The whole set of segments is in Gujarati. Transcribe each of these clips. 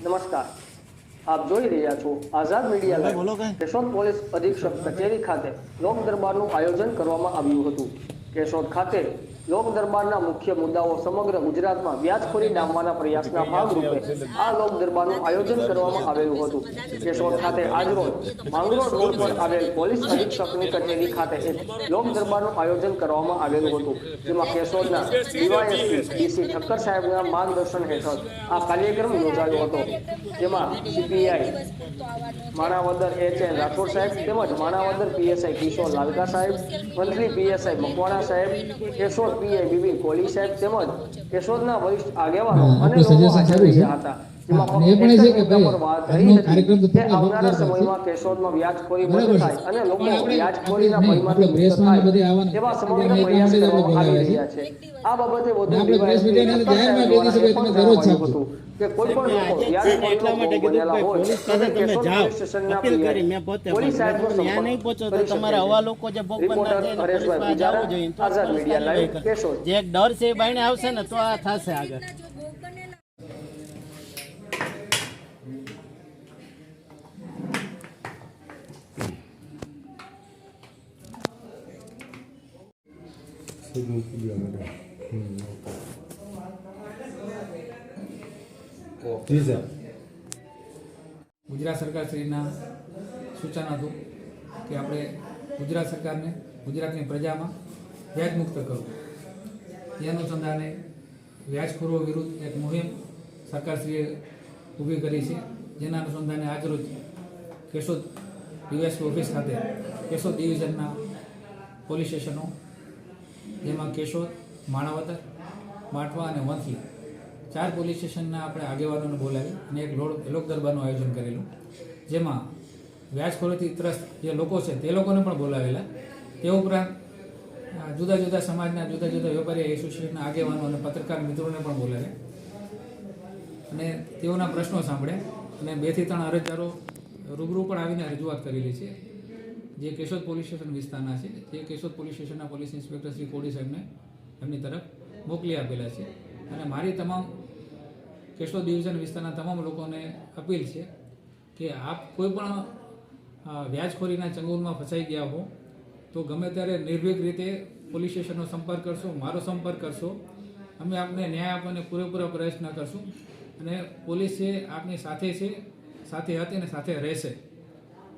નમસ્કાર, આપ જોઈ રહ્યા છો આઝાદ મીડિયા લાઈવ। કેશોદ પોલીસ અધિક્ષક કચેરી ખાતે લોક દરબારનું આયોજન કરવામાં આવ્યું હતું। કેશોદ ખાતે લોક દરબારના મુખ્ય મુદ્દાઓ સમગ્ર ગુજરાતમાં વ્યાજખોરી ડામવાના પ્રયાસના ભાગરૂપે આ લોક દરબારનું આયોજન કરવામાં આવેલું હતું। કેશોદ ખાતે આજરોજ માંગરોળ રોડ પર આવેલ પોલીસ અધિક્ષકની કચેરી ખાતે એક લોક દરબારનું આયોજન કરવામાં આવેલું હતું, જેમાં કેશોદના ડીવાયએસપી ડીસી ઠક્કર સાહેબના માર્ગદર્શન હેઠળ આ કાર્યક્રમ યોજાયો હતો, જેમાં સીપીઆઈ માણાવદર એચ.એન. રાઠોડ સાહેબ તેમજ માણાવદર પીએસઆઈ કિશોર લાલકા સાહેબ, મંત્રી પીએસઆઈ મકવાણા સાહેબ, કેશોદ પીઆઈ બીબી કોલી સાહેબ તેમજ કેશોદના વરિષ્ઠ આગેવાનો અને લોકો હાજર રહ્યા હતા। આવનારા સમયમાં કેશોદમાં વ્યાજખોરી બંધ થાય અને લોકો વ્યાજખોરીના ભયમાંથી મુક્ત થાય તેવા સમગ્ર પ્રયાસ કરવામાં આવી રહ્યા છે। આ બાબતે વધુ કે કોઈ પણ લોકો વ્યાજખોરીનો ભોગ બનેલા હોય તો કેશોદ પોલીસ સ્ટેશનના પોલીસ સાહેબનો સંપર્ક કરી શકે છે। રિપોર્ટર હરેશભાઈ પૂજારા, આઝાદ મીડિયા લાઈવ, કેશોદ। જે એક ડર છે એ બાયણે આવશે ને તો આ થશે આગળ। ગુજરાત સરકાર શ્રીના સૂચન હતું કે આપણે ગુજરાત સરકારને ગુજરાતની પ્રજામાં વ્યાજ મુક્ત કરવું, એ અનુસંધાને વ્યાજખોરો વિરુદ્ધ એક મુહિમ સરકારશ્રીએ ઊભી કરી છે, જેના અનુસંધાને આજરોજ કેશોદ ડીવાયએસપી ઓફિસ ખાતે કેશોદ ડિવિઝનના પોલીસ સ્ટેશનો જેમાં કેશોદ, માણાવદર, માટવા અને વંથલી 4 પોલીસ સ્ટેશનના આપણે આગેવાનોને બોલાવી અને એક લોક દરબારનું આયોજન કરેલું, જેમાં વ્યાજખોરીથી ત્રસ્ત જે લોકો છે તે લોકોને પણ બોલાવેલા। તે ઉપરાંત જુદા જુદા સમાજના જુદા જુદા વેપારી એસોસિએશનના આગેવાનો અને પત્રકાર મિત્રોને પણ બોલાવ્યા અને તેઓના પ્રશ્નો સાંભળ્યા અને 2 થી 3 અરજદારો રૂબરૂ પણ આવીને રજૂઆત કરેલી છે, જે કેશોદ પોલીસ સ્ટેશન વિસ્તારના છે, જે કેશોદ પોલીસ સ્ટેશનના પોલીસ ઇન્સ્પેક્ટર શ્રી કોડી સાહેબને એમની તરફ મોકલી આપેલા છે। અને મારી તમામ કેશોદ ડિવિઝન વિસ્તારના તમામ લોકોને અપીલ છે કે આપ કોઈ પણ વ્યાજખોરીના ચંગુલમાં ફસાઈ ગયા હો તો ગમે ત્યારે નિર્ભીક રીતે પોલીસ સ્ટેશનનો સંપર્ક કરશો, મારો સંપર્ક કરશો, અમે આપને ન્યાય આપવાને પૂરેપૂરા પ્રયત્ન કરશું અને પોલીસ છે આપની સાથે છે, સાથે હતી અને સાથે રહેશે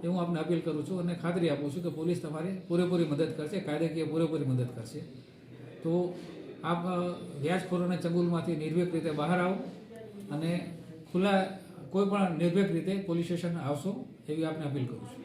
એ હું આપને અપીલ કરું છું અને ખાતરી આપું છું કે પોલીસ તમારી પૂરેપૂરી મદદ કરશે, કાયદાકીય પૂરેપૂરી મદદ કરશે। તો આપ વ્યાજખોરોના ચંગુલમાંથી નિર્ભીક રીતે બહાર આવો અને ખુલ્લા કોઈ પણ નિર્ભીક રીતે પોલીસ સ્ટેશન આવશો એવી આપને અપીલ કરું છું।